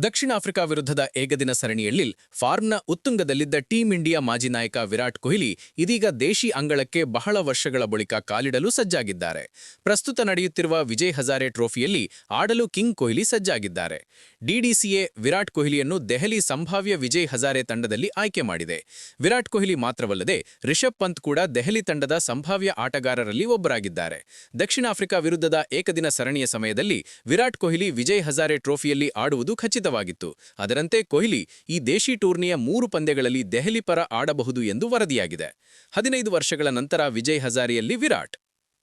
ದಕ್ಷಿಣ Africa ವಿರುದ್ಧದ ಏಕದಿನ ಸರಣಿಯಲ್ಲಿ ಫಾರ್ಮ್ನ ಉತ್ತುಂಗದಲ್ಲಿದ್ದ ಟೀಂ ಇಂಡಿಯಾ ಮಾಜಿ ನಾಯಕ ವಿರಾಟ್ ಕೊಹ್ಲಿ ಇದೀಗ ದೇಶಿ ಅಂಗಳಕ್ಕೆ ಬಹಳ ವರ್ಷಗಳ ಬಳಿಕ ಕಾಲಿಡಲು ಸಜ್ಜಾಗಿದ್ದಾರೆ. ಪ್ರಸ್ತುತ ನಡೆಯುತ್ತಿರುವ ವಿಜಯ್ ಹಜಾರೆ ಟ್ರೋಫಿಯಲ್ಲಿ ಆಡಲು ಕಿಂಗ್ ಕೊಹ್ಲಿ ಸಜ್ಜಾಗಿದ್ದಾರೆ. ಡಿಡಿಸಿಎ ವಿರಾಟ್ ಕೊಹ್ಲಿಯನ್ನು ದೆಹಲಿ ಸಂಭಾವ್ಯ ವಿಜಯ್ ಹಜಾರೆ ತಂಡದಲ್ಲಿ ಆಯ್ಕೆ ಮಾಡಿದೆ. ವಿರಾಟ್ ಕೊಹ್ಲಿ ಮಾತ್ರವಲ್ಲದೆ ರಿಷಬ್ ಪಂತ್ ಕೂಡ ದೆಹಲಿ ತಂಡದ ಸಂಭಾವ್ಯ ಆಟಗಾರರಲ್ಲಿ ಒಬ್ಬರಾಗಿದ್ದಾರೆ. ದಕ್ಷಿಣ ಆಫ್ರಿಕಾ ವಿರುದ್ಧದ ಏಕದಿನ ಸರಣಿಯ ಸಮಯದಲ್ಲಿ ವಿರಾಟ್ ಕೊಹ್ಲಿ ವಿಜಯ್ ಹಜಾರೆ ಟ್ರೋಫಿಯಲ್ಲಿ ಆಡುವುದು ಖಚಿತವಾಗಿತ್ತು. ಅದರಂತೆ ಕೊಹ್ಲಿ ಈ ದೇಶಿ ಟೂರ್ನಿಯ 3 ಪಂದ್ಯಗಳಲ್ಲಿ ದೆಹಲಿ ಪರ ಆಡಬಹುದು ಎಂದು ವರದಿಯಾಗಿದೆ. 15 ವರ್ಷಗಳ ನಂತರ ವಿಜಯ್ ಹಜಾರೆಯಲ್ಲಿ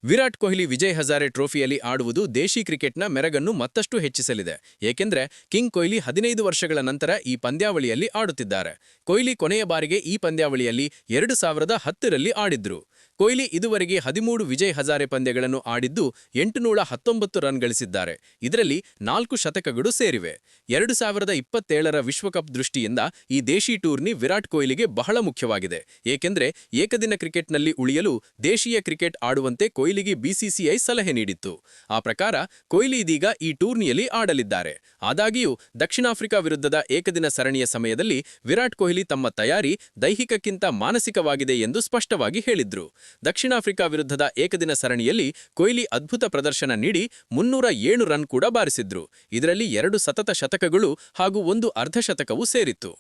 ವಿರಾಟ್ ಕೊಹ್ಲಿ ವಿಜಯ್ ಹಜಾರೆ ಟ್ರೋಫಿಯಲ್ಲಿ ಆಡುವುದು ದೇಶಿ ಕ್ರಿಕೆಟ್ನ ಮೆರಗನ್ನು ಮತ್ತಷ್ಟು ಹೆಚ್ಚಿಸಲಿದೆ. ಏಕೆಂದರೆ ಕಿಂಗ್ ಕೊಹ್ಲಿ 15 ವರ್ಷಗಳ ನಂತರ ಈ ಪಂದ್ಯಾವಳಿಯಲ್ಲಿ ಆಡುತ್ತಿದ್ದಾರೆ. ಕೊಹ್ಲಿ ಕೊನೆಯ ಬಾರಿಗೆ ಈ ಪಂದ್ಯಾವಳಿಯಲ್ಲಿ 2010ರಲ್ಲಿ ಆಡಿದ್ರು. ಕೊಹ್ಲಿ ಇದುವರೆಗೆ 13 ವಿಜಯ್ ಹಜಾರೆ ಪಂದ್ಯಗಳನ್ನು ಆಡಿದ್ದು 819 ರನ್ ಗಳಿಸಿದ್ದಾರೆ. ಇದರಲ್ಲಿ 4 ಶತಕಗಳು ಸೇರಿವೆ. 2027ರ ವಿಶ್ವಕಪ್ ದೃಷ್ಟಿಯಿಂದ ಈ ದೇಶಿ ಟೂರ್ನಿ ವಿರಾಟ್ ಕೊಹ್ಲಿಗೆ ಬಹಳ ಮುಖ್ಯವಾಗಿದೆ. ಏಕೆಂದರೆ ಏಕದಿನ ಕ್ರಿಕೆಟ್ನಲ್ಲಿ ಉಳಿಯಲು ದೇಶೀಯ ಕ್ರಿಕೆಟ್ ಆಡುವಂತೆ ಕೊಹ್ಲಿಗೆ ಬಿಸಿಸಿಐ ಸಲಹೆ ನೀಡಿತ್ತು. ಆ ಪ್ರಕಾರ ಕೊಹ್ಲಿ ಇದೀಗ ಈ ಟೂರ್ನಿಯಲ್ಲಿ ಆಡಲಿದ್ದಾರೆ. ಆದಾಗ್ಯೂ ದಕ್ಷಿಣ ಆಫ್ರಿಕಾ ವಿರುದ್ಧದ ಏಕದಿನ ಸರಣಿಯ ಸಮಯದಲ್ಲಿ ವಿರಾಟ್ ಕೊಹ್ಲಿ ತಮ್ಮ ತಯಾರಿ ದೈಹಿಕಕ್ಕಿಂತ ಮಾನಸಿಕವಾಗಿದೆ ಎಂದು ಸ್ಪಷ್ಟವಾಗಿ ಹೇಳಿದ್ರು. ದಕ್ಷಿಣ ಆಫ್ರಿಕಾ ವಿರುದ್ಧದ ಏಕದಿನ ಸರಣಿಯಲ್ಲಿ ಕೊಹ್ಲಿ ಅದ್ಭುತ ಪ್ರದರ್ಶನ ನೀಡಿ 307 ರನ್ ಕೂಡ ಬಾರಿಸಿದ್ರು. ಇದರಲ್ಲಿ 2 ಸತತ ಶತಕಗಳು ಹಾಗೂ 1 ಅರ್ಧಶತಕವೂ ಸೇರಿತ್ತು.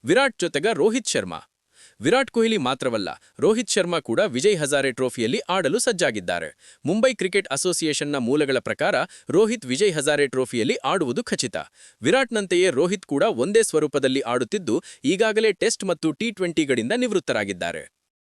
ವಿರಾಟ್ ಜೊತೆಗ ರೋಹಿತ್ ಶರ್ಮಾ. ವಿರಾಟ್ ಕೊಹ್ಲಿ ಮಾತ್ರವಲ್ಲ, ರೋಹಿತ್ ಶರ್ಮಾ ಕೂಡ ವಿಜಯ್ ಹಜಾರೆ ಟ್ರೋಫಿಯಲ್ಲಿ ಆಡಲು ಸಜ್ಜಾಗಿದ್ದಾರೆ. ಮುಂಬೈ ಕ್ರಿಕೆಟ್ ಅಸೋಸಿಯೇಷನ್ನ ಮೂಲಗಳ ಪ್ರಕಾರ ರೋಹಿತ್ ವಿಜಯ್ ಹಜಾರೆ ಟ್ರೋಫಿಯಲ್ಲಿ ಆಡುವುದು ಖಚಿತ. ವಿರಾಟ್ನಂತೆಯೇ ರೋಹಿತ್ ಕೂಡ ಒಂದೇ ಸ್ವರೂಪದಲ್ಲಿ ಆಡುತ್ತಿದ್ದು ಈಗಾಗಲೇ ಟೆಸ್ಟ್ ಮತ್ತು ಟಿ20ಗಳಿಂದ ನಿವೃತ್ತರಾಗಿದ್ದಾರೆ.